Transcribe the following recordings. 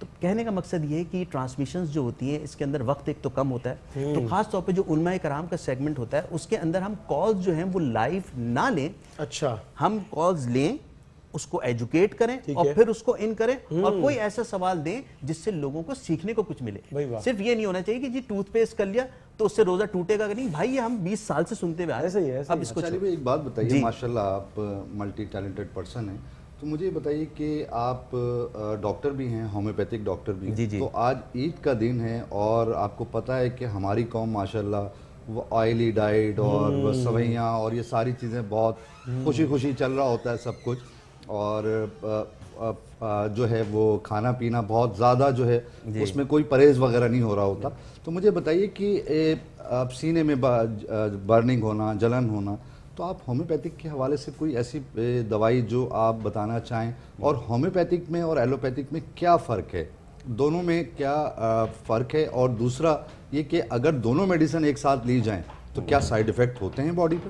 تو کہنے کا مقصد یہ ہے کہ ٹرانسمیشنز جو ہوتی ہیں اس کے اندر وقت ایک تو کم ہوتا ہے، تو خاص طور پہ جو علماء کرام کا سیگمنٹ ہوتا ہے اس کے اندر ہم کالز جو ہیں وہ لائیو نہ لیں، اچھا ہم کالز لیں، اس کو ایجوکیٹ کریں اور پھر اس کو ان کریں اور کوئی ایسا سوال دیں جس سے لوگوں کو سیکھنے کو کچھ ملے. صرف یہ نہیں ہونا چاہیے کہ جی ٹوتھ پیسٹ کر لیا تو اس سے روزہ ٹوٹے گا کہ نہیں. بھائی یہ ہم 20 سال سے سنتے ہوئے آ رہے ہیں. اب اس کو ایک بات بتائیے، ماشاءاللہ آپ ملٹی ٹیلنٹڈ پرسن ہیں، تو مجھے یہ بتائیے کہ آپ ڈاکٹر بھی ہیں، ہومیوپیتھک ڈاکٹر بھی ہیں، تو آج عید کا دن ہے اور آپ کو پتہ ہے کہ ہماری قوم ماشاءاللہ وہ آئلی ڈائٹ اور سوئیاں اور یہ ساری چیزیں بہت خوشی خوشی چل رہا ہوتا ہے سب کچھ، اور جو ہے وہ کھانا پینا بہت زیادہ جو ہے اس میں کوئی پرہیز وغیرہ نہیں ہو رہا ہوتا. تو مجھے بتائیے کہ آپ سینے میں برننگ ہونا، جلن ہونا، تو آپ ہومیوپیتھک کے حوالے سے کوئی ایسی دوائی جو آپ بتانا چاہیں، اور ہومیوپیتھک میں اور ایلوپیتھک میں کیا فرق ہے، دونوں میں کیا فرق ہے، اور دوسرا یہ کہ اگر دونوں میڈیسن ایک ساتھ لی جائیں تو کیا سائیڈ ایفیکٹ ہوتے ہیں باڈی پہ؟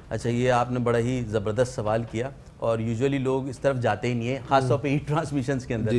اچھا، یہ آپ نے بڑا ہی زبردست سوال کیا اور یوزولی لوگ اس طرف جاتے ہی نہیں ہیں، خاص طور پہ ہیٹ ٹرانسمیشنز کے اندر.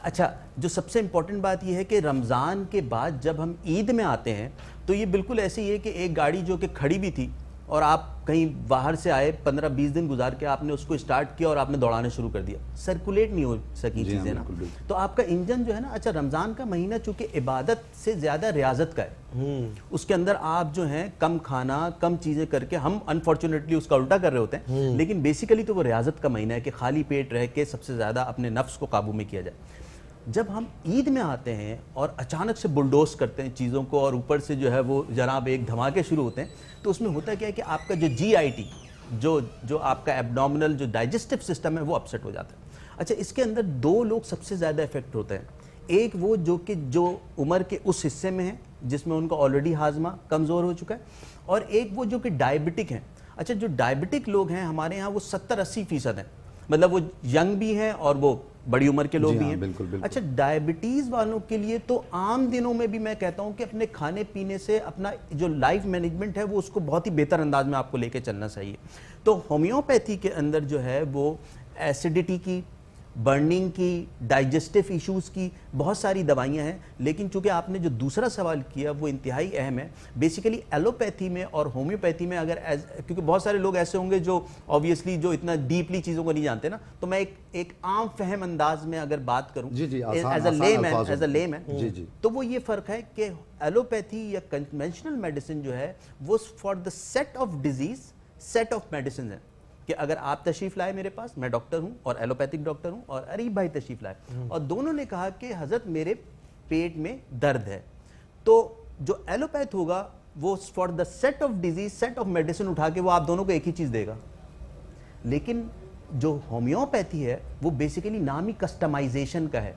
اچھا، جو سب سے امپورٹنٹ بات یہ ہے کہ رمضان کے بعد جب ہم عید میں آتے ہیں تو یہ بالکل ایسے ہی ہے کہ ایک گاڑی جو کہ کھڑی بھی تھی اور آپ کہیں باہر سے آئے 15-20 دن گزار کے آپ نے اس کو اسٹارٹ کیا اور آپ نے دوڑانا شروع کر دیا، سرکولیٹ نہیں ہو سکی چیزیں نا، تو آپ کا انجن جو ہے نا. اچھا، رمضان کا مہینہ چونکہ عبادت سے زیادہ ریاضت کا ہے، اس کے اندر آپ جو ہیں کم کھانا، کم چیزیں کر کے، ہم انفارچونیٹلی اس کا الٹا کر رہے ہوتے ہیں، لیکن بیسیکلی تو وہ ریاضت کا مہینہ ہے کہ خالی پیٹ رہ کے سب سے زیادہ اپنے نفس کو قابو میں کیا جائے. جب ہم عید میں آتے ہیں اور اچانک سے بلڈوز کرتے ہیں چیزوں کو اور اوپر سے جو ہے وہ جناب ایک دھماکے شروع ہوتے ہیں، تو اس میں ہوتا کیا ہے کہ آپ کا جو جی آئی ٹی، جو آپ کا ایبڈومنل جو ڈائجسٹو سسٹم ہے وہ اپسیٹ ہو جاتا ہے. اچھا، اس کے اندر 2 لوگ سب سے زیادہ افیکٹ ہوتے ہیں. ایک وہ جو عمر کے اس حصے میں ہیں جس میں ان کا آلریڈی ہاضمہ کمزور ہو چکا ہے، اور ایک وہ جو کہ ڈائبٹک ہیں. اچھا، جو ڈائبٹک لوگ ہیں ہمارے یہاں وہ 70-80% ہیں، مطلب وہ ینگ بھی ہیں اور وہ بڑی عمر کے لوگ بھی ہیں. اچھا، ڈائبٹیز والوں کے لیے تو عام دنوں میں بھی میں کہتا ہوں کہ اپنے کھانے پینے سے اپنا جو لائف مینجمنٹ ہے وہ اس کو بہت ہی بہتر انداز میں آپ کو لے کے چلنا چاہیے. تو ہومیوپیتھی کے اندر جو ہے وہ ایسیڈیٹی کی، برننگ کی، ڈائجسٹو ایشوز کی بہت ساری دوائیاں ہیں. لیکن چونکہ آپ نے جو دوسرا سوال کیا وہ انتہائی اہم ہے. بیسیکلی ایلوپیتھی میں اور ہومیوپیتھی میں اگر کیونکہ بہت سارے لوگ ایسے ہوں گے جو آبویسلی جو اتنا ڈیپلی چیزوں کو نہیں جانتے نا، تو میں ایک عام فہم انداز میں اگر بات کروں ایز اے لے مین، تو وہ یہ فرق ہے کہ ایلوپیتھی یا کنونشنل میڈیسن جو ہے وہ for the set of diseases set of medicine ہے، کہ اگر آپ تشریف لائے میرے پاس، میں ڈاکٹر ہوں اور ایلوپیتھک ڈاکٹر ہوں، اور عریب بھائی تشریف لائے اور دونوں نے کہا کہ حضرت میرے پیٹ میں درد ہے، تو جو ایلوپیتھ ہوگا وہ for the set of diseases set of medicine اٹھا کے وہ آپ دونوں کو ایک ہی چیز دے گا. لیکن جو ہومیوپیتھی ہے وہ بیسیکلی نام ہی کسٹمائزیشن کا ہے.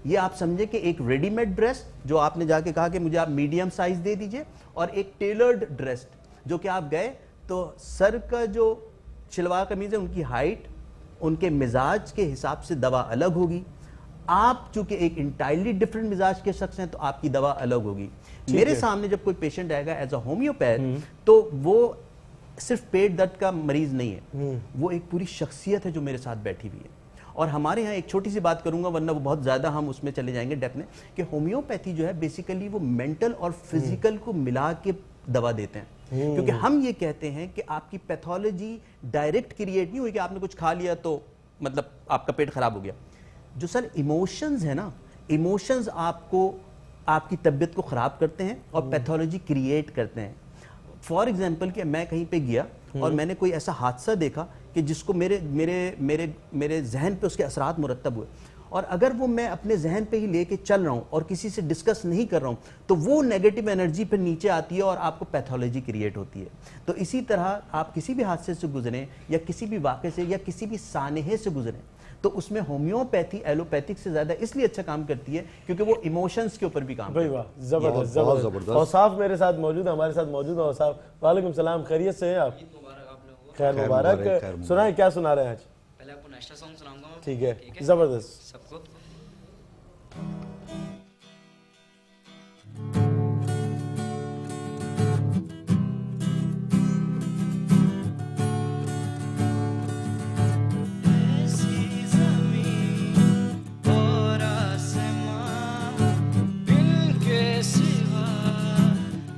یہ آپ سمجھے کہ ایک ریڈی میڈ ڈریس جو آپ نے جا کے کہا کہ مجھے آپ میڈیم سائز دے دیجئے، اور ایک ٹیلرڈ ڈریس جو کہ آپ گئے تو سر کا جو شلوار قمیض ہے ان کی ہائٹ، ان کے مزاج کے حساب سے دوا الگ ہوگی. آپ چونکہ ایک انٹائرلی ڈفرنٹ مزاج کے شخص ہیں تو آپ کی دوا الگ ہوگی. میرے سامنے جب کوئی پیشنٹ آئے گا ایز اے ہومیوپیتھ تو وہ صرف پیٹ درد کا مریض نہیں ہے، وہ ایک پوری شخصیت ہے جو میرے ساتھ بیٹھی ہوئی ہے. اور ہمارے ہاں ایک چھوٹی سی بات کروں گا ورنہ وہ بہت زیادہ ہم اس میں چلے جائیں گے ڈیپتھ میں، کہ ہومیوپیتھی جو ہے بیسیکلی وہ مینٹل اور فزیکل کو ملا کے دوا دیتے ہیں. کیونکہ ہم یہ کہتے ہیں کہ آپ کی پیتھولوجی ڈائریکٹ کریٹ نہیں ہوئی کہ آپ نے کچھ کھا لیا تو مطلب آپ کا پیٹ خراب ہو گیا. جو سر ایموشنز ہیں نا، ایموشنز آپ کو آپ کی طبیعت کو خراب کرتے ہیں اور پیتھولوجی کریٹ کرتے ہیں. فار ایگزامپل کہ میں کہیں پہ گیا اور میں نے کوئی ایسا حادثہ دیکھا کہ جس کو میرے ذہن پہ اس کے اثرات مرتب ہوئے، اور اگر وہ میں اپنے ذہن پہ ہی لے کے چل رہا ہوں اور کسی سے ڈسکس نہیں کر رہا ہوں تو وہ نیگیٹو انرجی پہ نیچے آتی ہے اور آپ کو پیتھولوجی کریٹ ہوتی ہے. تو اسی طرح آپ کسی بھی حادثے سے گزریں یا کسی بھی واقعے سے یا کسی بھی سانحے سے گزریں تو اس میں ہومیوپیتھی ایلوپیتھک سے زیادہ اس لیے اچھا کام کرتی ہے کیونکہ وہ ایموشنز کے اوپر بھی کام کرتی ہے. واہ، زبردست. اوصاف میرے ساتھ موجود ہے، ہمارے ساتھ موجود ہیں اوصاف. وعلیکم السلام، خیریت سے ہیں آپ؟ خیر مبارک. سنائیں کیا سنا رہے ہیں آج؟ پہلے آپ کو نیشنل سانگ سناؤں گا. ٹھیک ہے، زبردست. سب کو ایسی زمین اور آسمان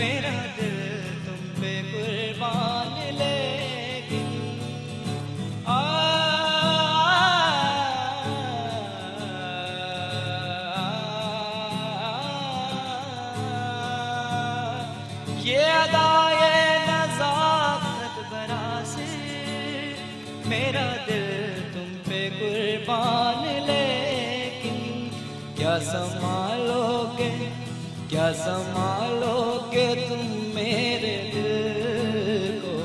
میرا دل تم پہ قربان لیکن یہ ادائے نزاکت برا سے میرا دل تم پہ قربان لیکن کیا سنبھالو گے تم میرے دل کو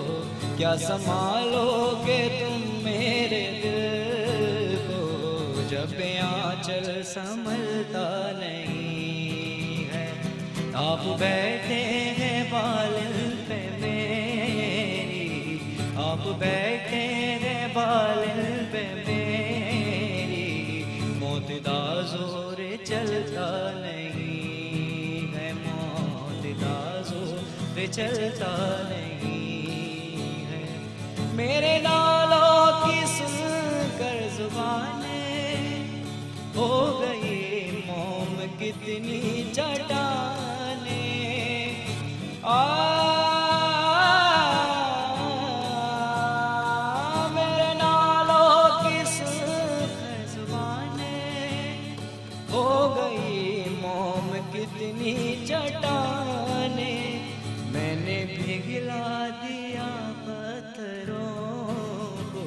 کیا سنبھالو گے تم میرے دل کو جب آنچل سنبھلتا نہیں ہے آپ بیٹھے ہیں بالن پہ میری آپ بیٹھے ہیں بالن پہ میری موت دا زور چلتا نہیں ہے موت دا زور چلتا نہیں ہے میرے نالوں کی سن کر زبانیں ہو گئی موم کتنی چٹانیں میرے نالوں کی سن کر زبانیں ہو گئی موم کتنی چٹانیں میں نے پگھلا دیا پتھروں کو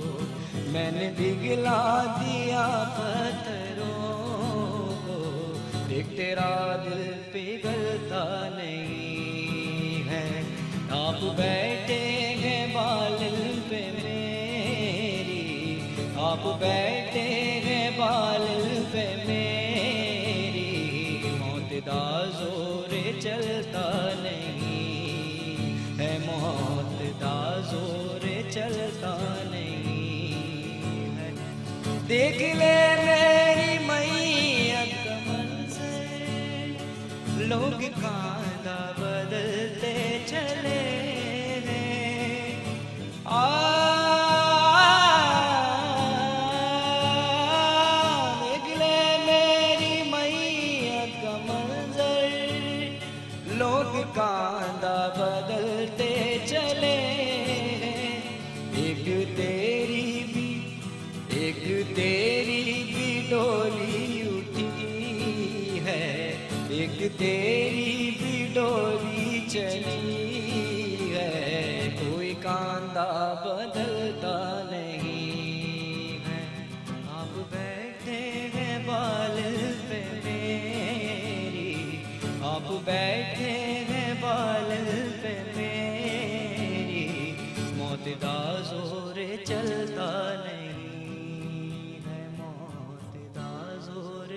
میں نے پگھلا دیا پتھروں کو ایک تیرا دل پگھلتا نہیں ہے آپ بیٹھے ہیں بالن پہ میری آپ بیٹھے ہیں بالن پہ میری موت دا زور چلتا نہیں ہے موت دا زور چلتا نہیں ہے دیکھ لے میری میت کا منظر لوگ کاندھا بدلتے چلے ہیں دیکھ لے میری میت کا منظر لوگ کاندھا بدلتے چلے ہیں ایک تیری بھی ڈولی اٹھی ہے ایک تیری بھی ڈولی چلی ہے کوئی کاندھا بدلتا نہیں ہے آپ بیٹھے ہیں بالن پہ میری آپ بیٹھے ہیں بالن پہ میری موت دا زور چلتا نہیں ہے موت دا زور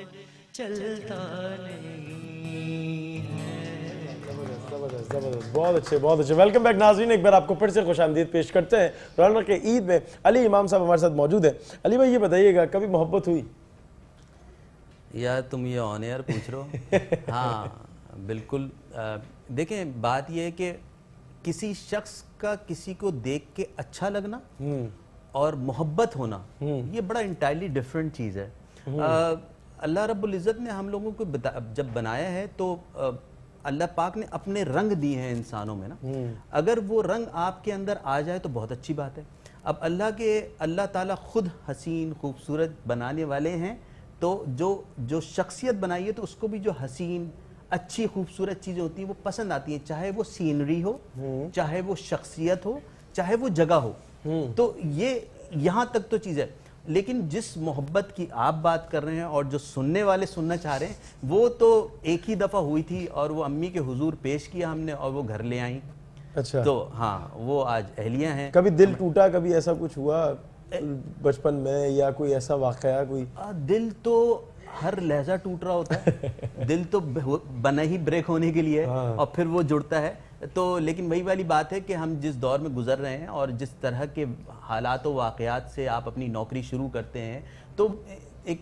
چلتا نہیں ہے زبردست بہت اچھے ویلکم بیک ناظرین ایک بار آپ کو پھر سے خوش آمدید پیش کرتے ہیں رونق عید میں علی امام صاحب ہمارے ساتھ موجود ہیں علی بھائی یہ بتائیے گا کبھی محبت ہوئی یار تم یہ آن ایئر پوچھ رہے ہو ہاں بالکل دیکھیں بات یہ ہے کہ کسی شخص کا کسی کو دیکھ کے اچھا لگنا اور محبت ہونا یہ بڑا انٹائرلی ڈیفرنٹ چیز ہے اللہ رب العزت نے ہم لوگوں کو جب بنایا ہے تو اللہ پاک نے اپنے رنگ دیے ہیں انسانوں میں نا اگر وہ رنگ آپ کے اندر آ جائے تو بہت اچھی بات ہے اب اللہ تعالیٰ خود حسین خوبصورت بنانے والے ہیں تو جو شخصیت بنائی ہے تو اس کو بھی جو حسین اچھی خوبصورت چیزیں ہوتی ہیں وہ پسند آتی ہیں چاہے وہ سینری ہو چاہے وہ شخصیت ہو چاہے وہ جگہ ہو تو یہ یہاں تک تو چیز ہے لیکن جس محبت کی آپ بات کر رہے ہیں اور جو سننے والے سننا چاہ رہے ہیں وہ تو ایک ہی دفعہ ہوئی تھی اور وہ امی کے حضور پیش کیا ہم نے اور وہ گھر لے آئیں اچھا تو ہاں وہ آج اہلیاں ہیں کبھی دل ٹوٹا کبھی ایسا کچھ ہوا بچپن میں یا کوئی ایسا واقعہ کوئی دل تو ہر لہجہ ٹوٹ رہا ہوتا ہے دل تو بنا ہی بریک ہونے کے لیے اور پھر وہ جڑتا ہے تو لیکن وہی والی بات ہے کہ ہم جس دور میں گزر رہے ہیں اور جس طرح کے حالات و واقعات سے آپ اپنی نوکری شروع کرتے ہیں تو ایک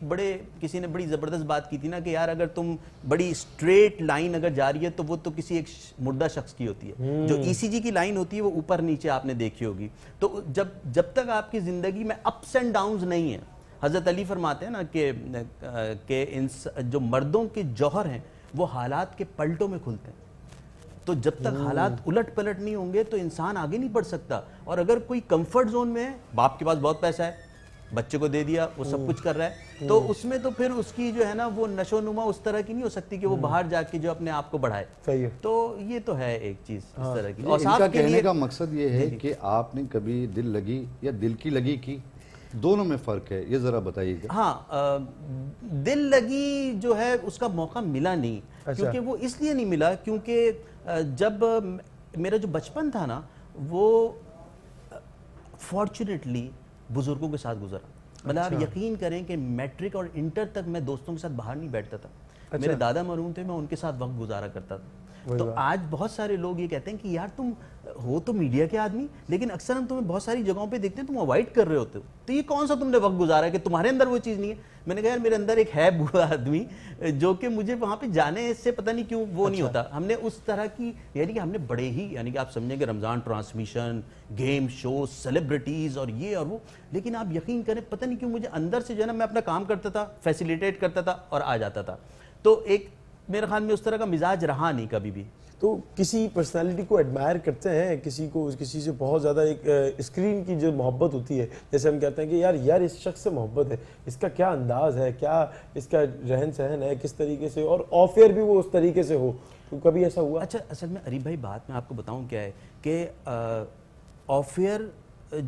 کسی نے بڑی زبردست بات کی تھی نا کہ یار اگر تم بڑی اسٹریٹ لائن اگر جا رہی ہے تو وہ تو کسی ایک مردہ شخص کی ہوتی ہے جو ای سی جی کی لائن ہوتی ہے وہ اوپر نیچے آپ نے دیکھی ہوگی تو جب تک آپ کی زندگی میں اپس اینڈ ڈاؤنز نہیں ہیں حضرت علی فرماتے ہیں نا کہ جو مردوں کے جوہر ہیں وہ حالات کے پلٹوں میں کھلتے ہیں تو جب تک حالات الٹ پلٹ نہیں ہوں گے تو انسان آگے نہیں بڑھ سکتا. اور اگر کوئی کمفرٹ زون میں ہے, باپ کے پاس بہت پیسہ ہے, بچے کو دے دیا, وہ سب کچھ کر رہا ہے, تو اس میں تو پھر اس کی جو ہے نا وہ نشو و نما اس طرح کی نہیں ہو سکتی کہ وہ باہر جا کے جو اپنے آپ کو بڑھائے. صحیح ہے. تو یہ تو ہے ایک چیز اس طرح کی. اور ان کا کہنے کا مقصد یہ ہے کہ آپ نے کبھی دل لگی یا دل کی لگی کی, دونوں میں فرق ہے, یہ ذرا بتائیے گا. ہاں, دل لگی جو ہے اس کا موقع ملا نہیں, کیونکہ وہ اس لیے نہیں ملا کیونکہ جب میرا جو بچپن تھا نا وہ فارچونیٹلی بزرگوں کے ساتھ گزرا. مطلب آپ یقین کریں کہ میٹرک اور انٹر تک میں دوستوں کے ساتھ باہر نہیں بیٹھتا تھا. میرے دادا مرحوم تھے, میں ان کے ساتھ وقت گزارا کرتا تھا. تو آج بہت سارے لوگ یہ کہتے ہیں کہ یار تم ہو تو میڈیا کے آدمی, لیکن اکثر ہم تمہیں بہت ساری جگہوں پہ دیکھتے ہیں تم اوائڈ کر رہے ہوتے ہو, تو یہ کون سا تم نے وقت گزارا ہے کہ تمہارے اندر وہ چیز نہیں ہے. میں نے کہا یار میرے اندر ایک ہے بوڑھا آدمی جو کہ مجھے وہاں پہ جانے سے پتہ نہیں کیوں وہ نہیں ہوتا. ہم نے اس طرح کی یعنی کہ ہم نے بڑے ہی یعنی کہ آپ سمجھیں کہ رمضان ٹرانسمیشن, گیم شو, سیلیبریٹیز اور یہ اور وہ, لیکن آپ یقین کریں پتہ نہیں کیوں مجھے اندر سے جو ہے نا میں اپنا کام کرتا تھا, فیسیلیٹیٹ کرتا تھا اور آ جاتا تھا. تو ایک میرے خیال میں اس طرح کا مزاج رہا نہیں کبھی بھی. تو کسی پرسنالٹی کو ایڈمائر کرتے ہیں, کسی سے بہت زیادہ ایک اسکرین کی جو محبت ہوتی ہے, جیسے ہم کہتے ہیں کہ یار اس شخص سے محبت ہے, اس کا کیا انداز ہے, کیا اس کا رہن سہن ہے, کس طریقے سے, اور آف ایئر بھی وہ اس طریقے سے ہو, تو کبھی ایسا ہوا؟ اچھا, اصل میں عریب بھائی بات میں آپ کو بتاؤں کیا ہے کہ آف ایئر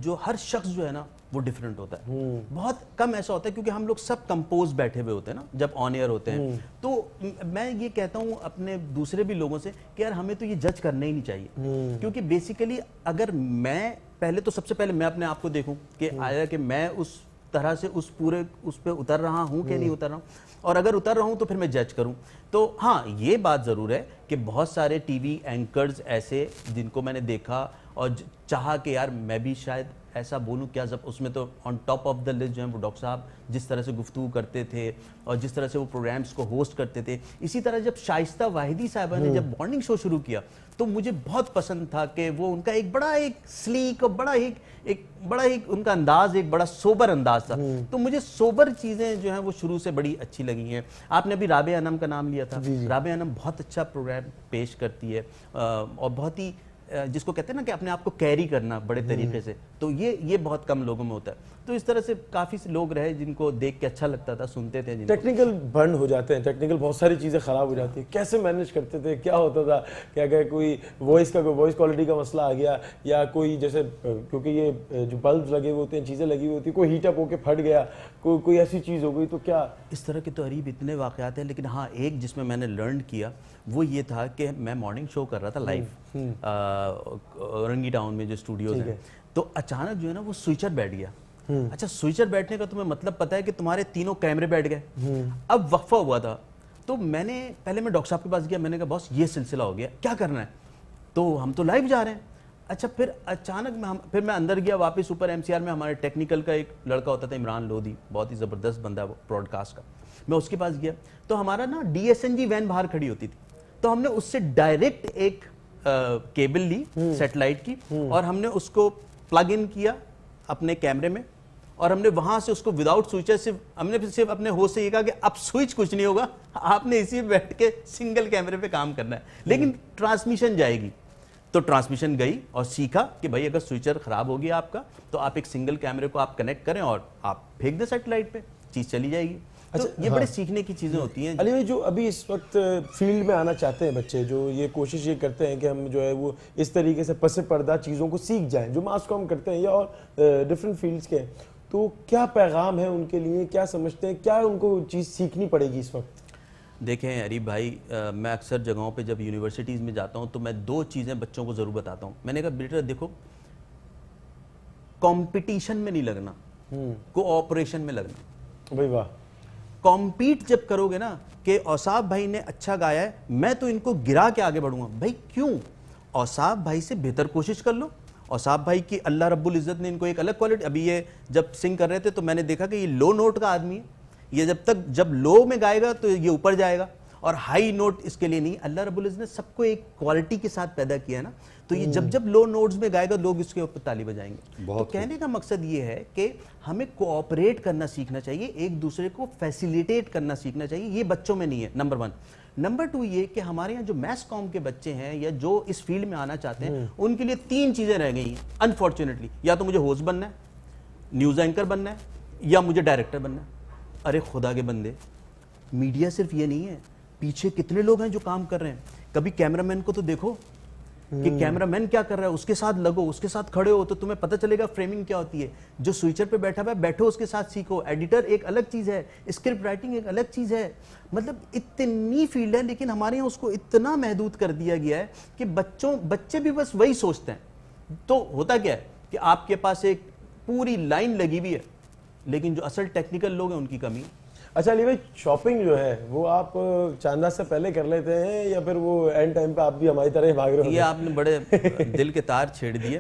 جو ہر شخص جو ہے نا وہ ڈیفرنٹ ہوتا ہے. بہت کم ایسا ہوتا ہے کیونکہ ہم لوگ سب کمپوز بیٹھے ہوئے ہوتے ہیں نا جب آن ایئر ہوتے ہیں. تو میں یہ کہتا ہوں اپنے دوسرے بھی لوگوں سے کہ یار ہمیں تو یہ جج کرنا ہی نہیں چاہیے, کیونکہ بیسیکلی اگر میں پہلے تو سب سے پہلے میں اپنے آپ کو دیکھوں کہ آیا کہ میں اس طرح سے اس پہ اتر رہا ہوں کہ نہیں اتر رہا ہوں, اور اگر اتر رہا ہوں تو پھر میں جج کروں. تو ہاں یہ بات ضرور ہے کہ بہت سارے ٹی وی اینکرز ایسے جن کو میں نے دیکھا اور چاہا کہ یار میں بھی شاید ایسا بولوں کیا, جب اس میں تو on top of the list جو ہیں وہ ڈاکٹر صاحب جس طرح سے گفتگو کرتے تھے اور جس طرح سے وہ پروگرامز کو ہوسٹ کرتے تھے. اسی طرح جب شائستہ واحدی صاحبہ نے جب مارننگ شو شروع کیا تو مجھے بہت پسند تھا کہ وہ ان کا ایک بڑا ایک سلیک اور بڑا ایک ان کا انداز ایک بڑا سوبر انداز تھا. تو مجھے سوبر چیزیں جو ہیں وہ شروع سے بڑی اچھی لگی ہیں. آپ نے ابھی رابعہ انم کا نام لیا تھا. رابعہ انم بہت اچھا پروگرام پیش کرتی ہے اور بہت ہی جس کو کہتے ہیں نا کہ اپنے آپ کو کیری کرنا بڑے طریقے سے, تو یہ بہت کم لوگوں میں ہوتا ہے. تو اس طرح سے کافی سے لوگ رہے جن کو دیکھ کے اچھا لگتا تھا, سنتے تھے. ٹیکنیکل برن ہو جاتے ہیں, ٹیکنیکل بہت ساری چیزیں خراب ہو جاتی ہیں, کیسے مینیج کرتے تھے, کیا ہوتا تھا کہ اگر کوئی وائس کوالٹی کا مسئلہ آ گیا یا کوئی جیسے کیونکہ یہ جو بلبز لگے ہوئے ہوتے ہیں, چیزیں لگی ہوئی ہوتی ہیں, کوئی ہیٹ اپ ہو کے پھٹ گیا, کوئی ایسی چیز ہو گئی, تو کیا اس طرح کے تو قریب اتنے واقعات ہیں. لیکن ہاں ایک جس میں نے لرن کیا وہ یہ تھا کہ میں مارننگ شو کر رہا تھا لائیو رنگی ٹاؤن میں جو اسٹوڈیوز ہیں, تو اچانک جو ہے نا وہ سوئچر بیٹھ گیا. اچھا سوئچر بیٹھنے کا تمہیں مطلب پتا ہے کہ تمہارے تینوں کیمرے بیٹھ گئے. اب وقفہ ہوا تھا تو میں ڈاکٹر صاحب کے پاس گیا, میں نے کہا باس یہ سلسلہ ہو گیا, کیا کرنا ہے, تو ہم تو لائیو جا رہے ہیں. اچھا پھر اچانک پھر میں اندر گیا واپس اوپر ایم سی آر میں, ہمارے ٹیکنیکل کا ایک لڑکا ہوتا تھا عمران لودھی, بہت ہی زبردست بندہ ہے وہ براڈ کاسٹ کا. میں اس کے پاس گیا تو ہمارا نا D S N G van باہر کھڑی ہوتی تھی, تو ہم نے اس سے ڈائریکٹ ایک کیبل لی سیٹلائٹ کی اور ہم نے اس کو پلگ ان کیا اپنے کیمرے میں, اور ہم نے وہاں سے اس کو وداؤٹ سوئچر ہم نے صرف اپنے ہوسٹ سے یہ کہا کہ اب سوئچ کچھ نہیں ہوگا, آپ نے اسی بیٹھ کے سنگل کیمرے پہ کام کرنا ہے, لیکن ٹرانسمیشن جائے گی. تو ٹرانسمیشن گئی اور سیکھا کہ بھائی اگر سوئچر خراب ہو گیا آپ کا تو آپ ایک سنگل کیمرے کو آپ کنیکٹ کریں اور آپ پھینک دیں سیٹلائٹ پہ, چیز چلی جائے گی. تو یہ بڑے سیکھنے کی چیزیں ہوتی ہیں. علی بھائی جو ابھی اس وقت فیلڈ میں آنا چاہتے ہیں بچے, جو یہ کوشش یہ کرتے ہیں کہ ہم جو ہے وہ اس طریقے سے پس پردہ چیزوں کو سیکھ جائیں, جو ماس کام کرتے ہیں یا اور ڈفرینٹ فیلڈز کے, تو کیا پیغام ہے ان کے لیے, کیا سمجھتے ہیں, کیا ان کو چیز سیکھنی پڑے گی اس وقت؟ دیکھیں عریب بھائی, میں اکثر جگہوں پہ جب یونیورسٹیز میں جاتا ہوں تو میں 2 چیزیں بچوں کو ضرور بتاتا ہوں. میں نے کہا بیٹا دیکھو, کمپٹیشن میں نہیں لگنا, کوآپریشن میں لگنا. بھائی واہ. کمپیٹ جب کرو گے نا کہ اوصاف بھائی نے اچھا گایا ہے میں تو ان کو گرا کے آگے بڑھوں گا, بھائی کیوں؟ اوصاف بھائی سے بہتر کوشش کر لو. اوصاف بھائی کی اللہ رب العزت نے ان کو ایک الگ کوالٹی, ابھی یہ جب سنگ کر رہے تھے تو میں نے دیکھا کہ یہ لو نوٹ کا آدمی ہے, یہ جب لو میں گائے گا تو یہ اوپر جائے گا, اور ہائی نوٹ اس کے لیے نہیں. اللہ رب العزت نے سب کو ایک کوالٹی کے ساتھ پیدا کیا ہے نا, تو یہ جب لو نوٹس میں گائے گا لوگ اس کے اوپر تالی بجائیں گے. تو کہنے کا مقصد یہ ہے کہ ہمیں کوآپریٹ کرنا سیکھنا چاہیے, ایک دوسرے کو فیسیلیٹیٹ کرنا سیکھنا چاہیے. یہ بچوں میں نہیں ہے, نمبر 1. نمبر 2 یہ کہ ہمارے یہاں جو میس کام کے بچے ہیں یا جو اس فیلڈ میں آنا چاہتے ہیں ان کے لیے 3 چیزیں رہ گئی ہیں انفارچونیٹلی. یا تو مجھے ہوسٹ بننا ہے, نیوز اینکر بننا ہے, یا مجھے ڈائریکٹر بننا ہے. ارے خدا کے بندے, میڈیا صرف یہ نہیں ہے, پیچھے کتنے لوگ ہیں جو کام کر رہے ہیں. کبھی کیمرہ مین کو تو دیکھو کہ کیمرہ مین کیا کر رہا ہے, اس کے ساتھ لگو, اس کے ساتھ کھڑے ہو تو تمہیں پتہ چلے گا فریمنگ کیا ہوتی ہے. جو سوئچر پہ بیٹھا ہوا ہے بیٹھو اس کے ساتھ سیکھو. ایڈیٹر ایک الگ چیز ہے, اسکرپٹ رائٹنگ ایک الگ چیز ہے. مطلب اتنی فیلڈ ہے, لیکن ہمارے یہاں اس کو اتنا محدود کر دیا گیا ہے کہ بچے بھی بس وہی سوچتے ہیں. تو ہوتا کیا ہے کہ آپ کے پاس ایک پوری لائن لگی ہوئی ہے, لیکن جو اصل ٹیکنیکل لوگ ہیں ان کی کمی. اچھا علی بھائی, شاپنگ جو ہے وہ آپ چاندہ سے پہلے کر لیتے ہیں یا پھر وہ اینڈ ٹائم پہ آپ بھی ہماری طرح ہی بھاگ رہے ہو؟ یہ آپ نے بڑے دل کے تار چھیڑ دیے.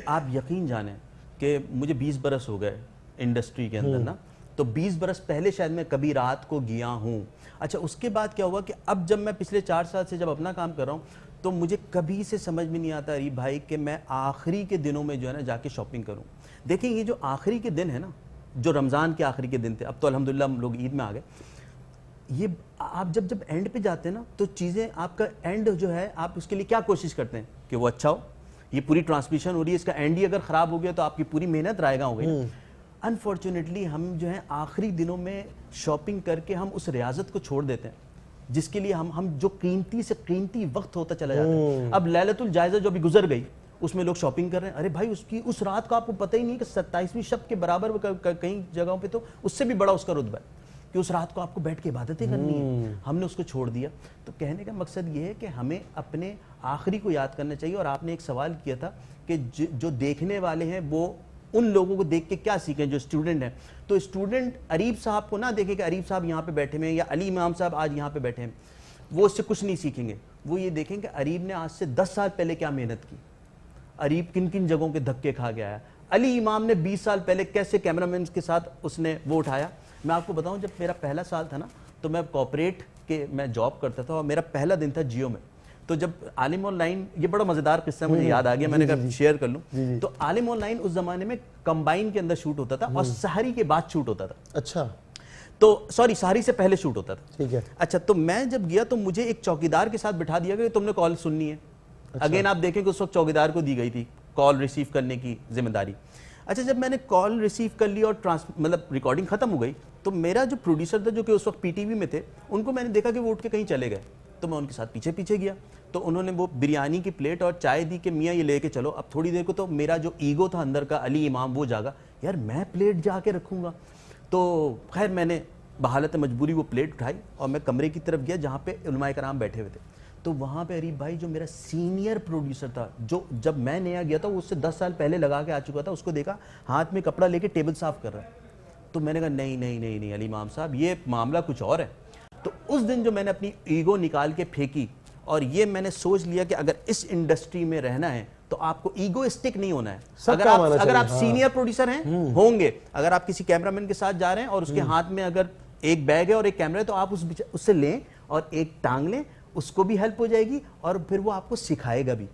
آپ یقین جانیں کہ مجھے 20 برس ہو گئے انڈسٹری کے اندر نا, تو 20 برس پہلے شاید میں کبھی رات کو گیا ہوں. اچھا اس کے بعد کیا ہوا کہ اب جب میں پچھلے 4 سال سے جب اپنا کام کر رہا ہوں تو مجھے کبھی سے سمجھ میں نہیں آتا عریب بھائی کہ میں آخری کے دنوں میں جو ہے نا جا کے شاپنگ کروں. دیکھیں یہ جو آخری کے دن ہے نا, جو رمضان کے آخری کے دن تھے, اب تو الحمدللہ ہم لوگ عید میں آ گئے, یہ آپ جب اینڈ پہ جاتے ہیں نا تو چیزیں آپ کا اینڈ جو ہے آپ اس کے لیے کیا کوشش کرتے ہیں کہ وہ اچھا ہو. یہ پوری ٹرانسمیشن ہو رہی ہے, اس کا اینڈ ہی اگر خراب ہو گیا تو آپ کی پوری محنت رائے گاں ہو گئی. انفارچونیٹلی ہم جو ہے آخری دنوں میں شاپنگ کر کے ہم اس ریاضت کو چھوڑ دیتے ہیں جس کے لیے ہم جو قیمتی سے قیمتی وقت ہوتا چلا جاتا ہے. اب لیلۃ الجائزہ جو ابھی گزر گئی اس میں لوگ شاپنگ کر رہے ہیں. ارے بھائی اس رات کا آپ کو پتہ ہی نہیں کہ 27ویں شب کے برابر کئی جگہوں پہ تو اس سے بھی بڑا اس کا رتبہ ہے کہ اس رات کو آپ کو بیٹھ کے عبادتیں کرنی ہیں. ہم نے اس کو چھوڑ دیا. تو کہنے کا مقصد یہ ہے کہ ہمیں اپنے آخری کو یاد کرنا چاہیے. اور آپ نے ایک سوال کیا تھا کہ جو دیکھنے والے ہیں وہ ان لوگوں کو دیکھ کے کیا سیکھیں جو اسٹوڈنٹ ہیں. تو اسٹوڈنٹ اریب صاحب کو نہ دیکھیں کہ اریب صاحب یہاں پہ بیٹھے ہیں یا علی امام صاحب آج یہاں پہ بیٹھے ہیں, وہ اس سے کچھ نہیں سیکھیں گے. وہ یہ دیکھیں کہ اریب نے آج سے 10 سال پہلے کیا محنت کی, اریب کن کن جگہوں کے دھکے کھا گیا ہے, علی امام نے 20 سال پہلے کیسے کیمرہ مین کے ساتھ اس نے وہ اٹھایا. میں آپ کو بتاؤں جب میرا پہلا سال تھا نا تو میں کوپریٹ کے میں جاب کرتا تھا اور میرا پہلا دن تھا جیو میں. تو جب عالم آن لائن, یہ بڑا مزیدار قصہ مجھے یاد آ گیا, میں نے کہا شیئر کر لوں. تو عالم آن لائن اس زمانے میں کمبائن کے اندر شوٹ ہوتا تھا اور سحری کے بعد شوٹ ہوتا تھا. اچھا, تو سوری سحری سے پہلے شوٹ ہوتا تھا. ٹھیک ہے. اچھا تو میں جب گیا تو مجھے ایک چوکیدار کے ساتھ بٹھا دیا گیا کہ تم نے کال سننی ہے. اگین آپ دیکھیں کہ اس وقت چوکیدار کو دی گئی تھی کال ریسیو کرنے کی ذمہ داری. اچھا جب میں نے کال ریسیو کر لی اور مطلب ریکارڈنگ ختم ہو گئی تو میرا جو پروڈیوسر تھا جو کہ اس وقت پی ٹی وی میں تھے, ان کو میں نے دیکھا کہ وہ اٹھ کے کہیں چلے گئے. تو میں ان کے ساتھ پیچھے پیچھے گیا تو انہوں نے وہ بریانی کی پلیٹ اور چائے دی کہ میاں یہ لے کے چلو. اب تھوڑی دیر کو تو میرا جو ایگو تھا اندر کا علی امام وہ جاگا, یار میں پلیٹ جا کے رکھوں گا. تو خیر میں نے بحالت مجبوری وہ پلیٹ اٹھائی اور میں کمرے کی طرف گیا جہاں پہ علماء کرام بیٹھے ہوئے تھے. تو وہاں پہ اریب بھائی جو میرا سینئر پروڈیوسر تھا, جو جب میں نیا گیا تھا وہ اس سے 10 سال پہلے لگا کے آ چکا تھا, اس کو دیکھا ہاتھ میں کپڑا لے کے ٹیبل صاف کر رہا ہے. تو میں نے کہا نہیں نہیں نہیں نہیں علی امام صاحب یہ معاملہ کچھ اور ہے. تو اس دن جو میں نے اپنی ایگو نکال کے پھینکی اور یہ میں نے سوچ لیا کہ اگر اس انڈسٹری میں رہنا ہے تو آپ کو ایگوسٹک نہیں ہونا ہے. اگر آپ سینئر پروڈیوسر ہیں ہوں گے, اگر آپ کسی کیمرہ مین کے ساتھ جا رہے ہیں اور اس کے ہاتھ میں اگر ایک بیگ ہے اور ایک کیمرہ ہے تو آپ اس سے لیں اور ایک ٹانگ لیں, اس کو بھی ہیلپ ہو جائے گی اور پھر وہ آپ کو سکھائے گا بھی.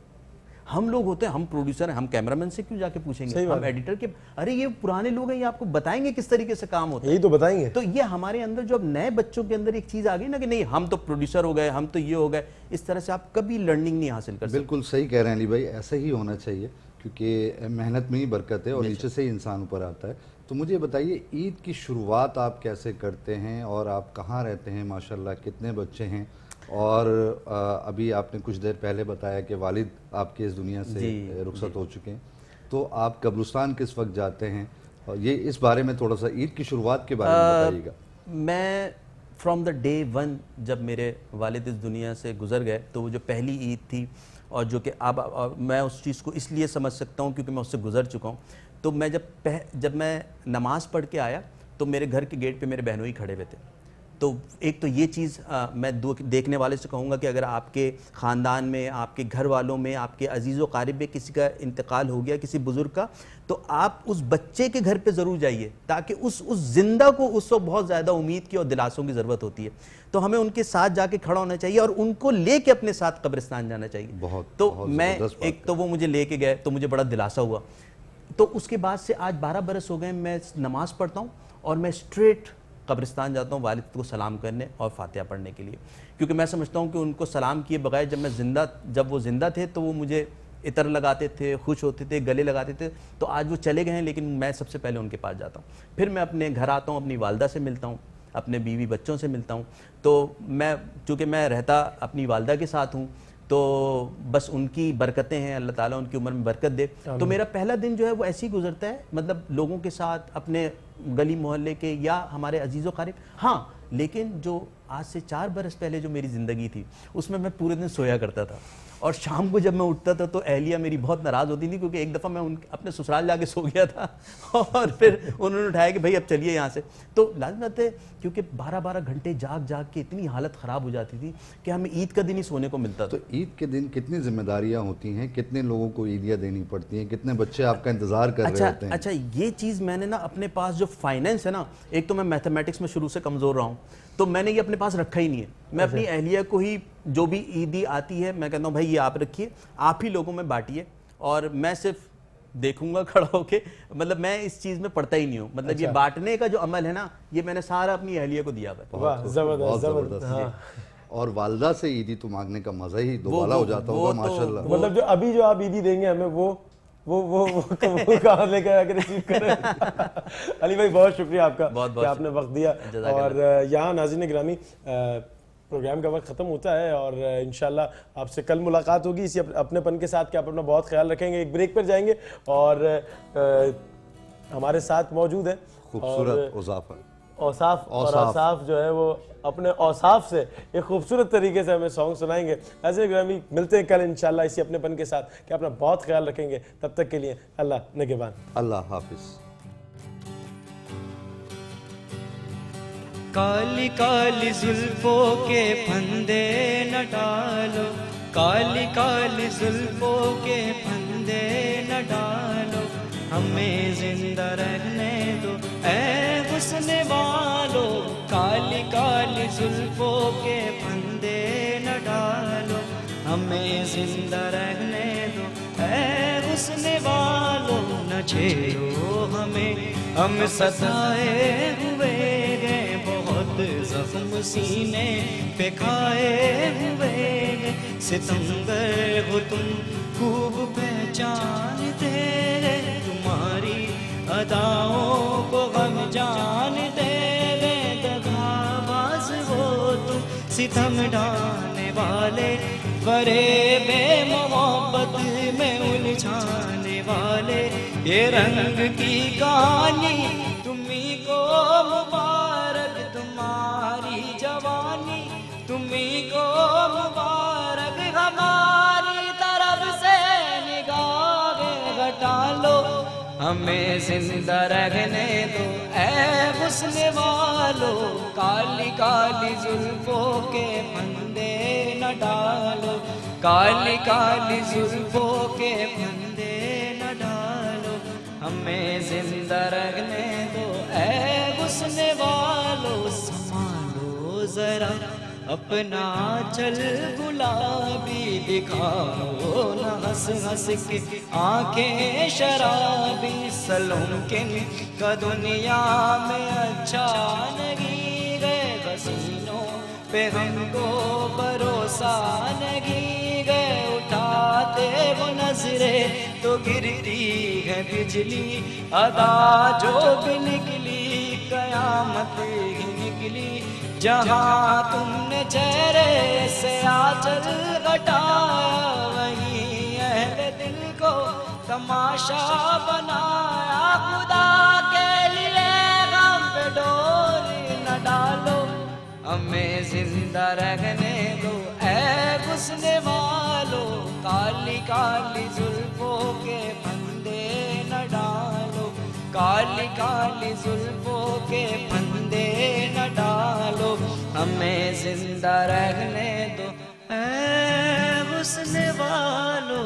ہم لوگ ہوتے ہیں, ہم پروڈیوسر ہیں, ہم کیمرہ مین سے کیوں جا کے پوچھیں گے, ہم ایڈیٹر کے, ارے یہ پرانے لوگ ہیں یہ آپ کو بتائیں گے کس طریقے سے کام ہوتا ہے, یہی تو بتائیں گے. تو یہ ہمارے اندر جو اب نئے بچوں کے اندر ایک چیز آ گئی نا کہ نہیں ہم تو پروڈیوسر ہو گئے, ہم تو یہ ہو گئے, اس طرح سے آپ کبھی لرننگ نہیں حاصل کر سکتے. بالکل صحیح کہہ رہے ہیں علی بھائی, ایسا ہی ہونا چاہیے کیونکہ محنت میں ہی برکت ہے اور نیچے سے ہی انسان اوپر آتا ہے. تو مجھے بتائیے عید کی شروعات آپ کیسے کرتے ہیں اور آپ کہاں رہتے ہیں, ماشاءاللہ کتنے بچے ہیں, اور ابھی آپ نے کچھ دیر پہلے بتایا کہ والد آپ کے اس دنیا سے رخصت ہو چکے ہیں, تو آپ قبرستان کس وقت جاتے ہیں, اور یہ اس بارے میں تھوڑا سا عید کی شروعات کے بارے میں بتائیے گا. میں فرام دا ڈے ون جب میرے والد اس دنیا سے گزر گئے تو وہ جو پہلی عید تھی اور جو کہ اب میں اس چیز کو اس لیے سمجھ سکتا ہوں کیونکہ میں اس سے گزر چکا ہوں. تو میں جب میں نماز پڑھ کے آیا تو میرے گھر کے گیٹ پہ میرے بہنوئی کھڑے ہوئے تھے. تو ایک تو یہ چیز میں دیکھنے والے سے کہوں گا کہ اگر آپ کے خاندان میں, آپ کے گھر والوں میں, آپ کے عزیز و قارب میں کسی کا انتقال ہو گیا, کسی بزرگ کا, تو آپ اس بچے کے گھر پہ ضرور جائیے تاکہ اس زندہ کو اس وقت بہت زیادہ امید کی اور دلاسوں کی ضرورت ہوتی ہے. تو ہمیں ان کے ساتھ جا کے کھڑا ہونا چاہیے اور ان کو لے کے اپنے ساتھ قبرستان جانا چاہیے. تو میں ایک تو وہ مجھے لے کے گئے تو مجھے بڑا دلاسا ہوا. تو اس کے بعد سے آج 12 برس ہو گئے میں نماز پڑھتا ہوں اور میں اسٹریٹ قبرستان جاتا ہوں والد کو سلام کرنے اور فاتحہ پڑھنے کے لیے، کیونکہ میں سمجھتا ہوں کہ ان کو سلام کیے بغیر جب وہ زندہ تھے تو وہ مجھے عطر لگاتے تھے، خوش ہوتے تھے، گلے لگاتے تھے، تو آج وہ چلے گئے ہیں لیکن میں سب سے پہلے ان کے پاس جاتا ہوں، پھر میں اپنے گھر آتا ہوں، اپنی والدہ سے ملتا ہوں، اپنے بیوی بچوں سے ملتا ہوں، تو چونکہ میں رہتا اپنی والدہ کے ساتھ ہوں تو بس ان کی برکتیں ہیں، اللہ تعالیٰ ان کی عمر میں برکت دے، تو میرا پہلا دن جو ہے وہ ایسے ہی گزرتا ہے، مطلب لوگوں کے ساتھ، اپنے گلی محلے کے یا ہمارے عزیز و قارب، ہاں لیکن جو آج سے 4 برس پہلے جو میری زندگی تھی اس میں پورے دن سویا کرتا تھا، اور شام کو جب میں اٹھتا تھا تو اہلیہ میری بہت ناراض ہوتی تھی، کیونکہ ایک دفعہ میں اپنے سسرال جا کے سو گیا تھا اور پھر انہوں نے اٹھایا کہ بھائی اب چلیے یہاں سے، تو لازم بات ہے کیونکہ 12 گھنٹے جاگ کے اتنی حالت خراب ہو جاتی تھی کہ ہمیں عید کا دن ہی سونے کو ملتا تھا۔ تو عید کے دن کتنی ذمہ داریاں ہوتی ہیں، کتنے لوگوں کو عیدیاں دینی پڑتی ہیں، کتنے بچے آپ کا انتظار کر رہے ہوتے ہیں؟ اچھا یہ چیز میں نے نا اپنے پاس جو فائنینس ہے نا، ایک تو میں میتھمیٹکس میں شروع سے کمزور رہا ہوں، تو میں نے یہ اپنے پاس رکھا ہی نہیں ہے، میں اپنی اہلیہ کو ہی جو بھی عیدی آتی ہے میں کہتا ہوں بھائی یہ آپ رکھیے، آپ ہی لوگوں میں بانٹیے، اور میں صرف دیکھوں گا کھڑا ہو کے، مطلب میں اس چیز میں پڑتا ہی نہیں ہوں، مطلب یہ بانٹنے کا جو عمل ہے نا یہ میں نے سارا اپنی اہلیہ کو دیا ہے۔ واہ بہت زبردست اور والدہ سے عیدی تو مانگنے کا مزہ ہی دوبالا ہو جاتا ہوگا ماشاءاللہ۔ مطلب جو ابھی جو آپ عیدی دیں گے ہمیں وہ کہاں لے کے آ کے ریسیو کریں۔ علی بھائی بہت شکریہ آپ کا کہ آپ نے وقت دیا، اور یہاں ناظرین گرامی پروگرام کا وقت ختم ہوتا ہے، اور انشاءاللہ آپ سے کل ملاقات ہوگی اسی اپنے پن کے ساتھ کہ آپ اپنا بہت خیال رکھیں گے۔ ایک بریک پر جائیں گے اور ہمارے ساتھ موجود ہے خوبصورت اوصاف، اور اوصاف جو ہے وہ اپنے اوصاف سے ایک خوبصورت طریقے سے ہمیں سانگ سنائیں گے۔ ناظرین گرامی ملتے ہیں کل انشاءاللہ اسی اپنے پن کے ساتھ کہ اپنا بہت خیال رکھیں گے، تب تک کے لیے اللہ نگہبان، اللہ حافظ۔ کالی کالی زلفوں کے پھندے نہ ڈالو، کالی کالی زلفوں کے پھندے نہ ڈالو، ہمیں زندہ رہنے دو اے حسن والو، کالی کالی زلفوں کے پھندے نہ ڈالو، ہمیں زندہ رہنے دو اے حسن والو، نہ چھیڑو ہمیں ہم ستائے ہوئے گئے، بہت زخم سینے پہ کھائے ہوئے گئے، ستمگر ہو تم خوب پہچانتے ہیں، تمہاری اداؤں کو غم جانتے ہیں، دغاباز ہو تم ستم ڈھانے والے، فریب محبت میں الجھانے والے، یہ رنگ کی کہانی تمہیں کو مبارک، تمہاری جوانی تمہیں کو مبارک، ہماری طرف سے نگاہیں ہٹا لو، ہمیں زندہ رہنے دو اے حسن والو، کالی کالی زلفوں کے پھندے نہ ڈالو، کالی کالی زلفوں کے پھندے نہ ڈالو، ہمیں زندہ رہنے دو اے حسن والو، سنبھالو ذرا اپنا چل گلابی، دکھاؤ نہ ہنس ہنس کے آنکھیں شرابی، سلوکن کا دنیا میں اچھا نہیں گئے، حسینوں پہ ہم کو بھروسہ نہیں گئے، اٹھاتے وہ نظریں تو گرتی ہے بجلی، ادا جو بھی نکلی قیامت ہی نکلی، جہاں تم نے چہرے سے آنچل ہٹایا، وہیں اہل دل کو تماشا بنایا، خدا کے لیے غم پہ ڈوری نہ ڈالو، ہمیں زندہ رہنے دو اے حسن والو، کالی کالی زلفوں کے پھندے نہ ڈالو، کالی کالی زلفوں کے پھندے نہ ڈالو، ہمیں زندہ رہنے دو اے حسن والو۔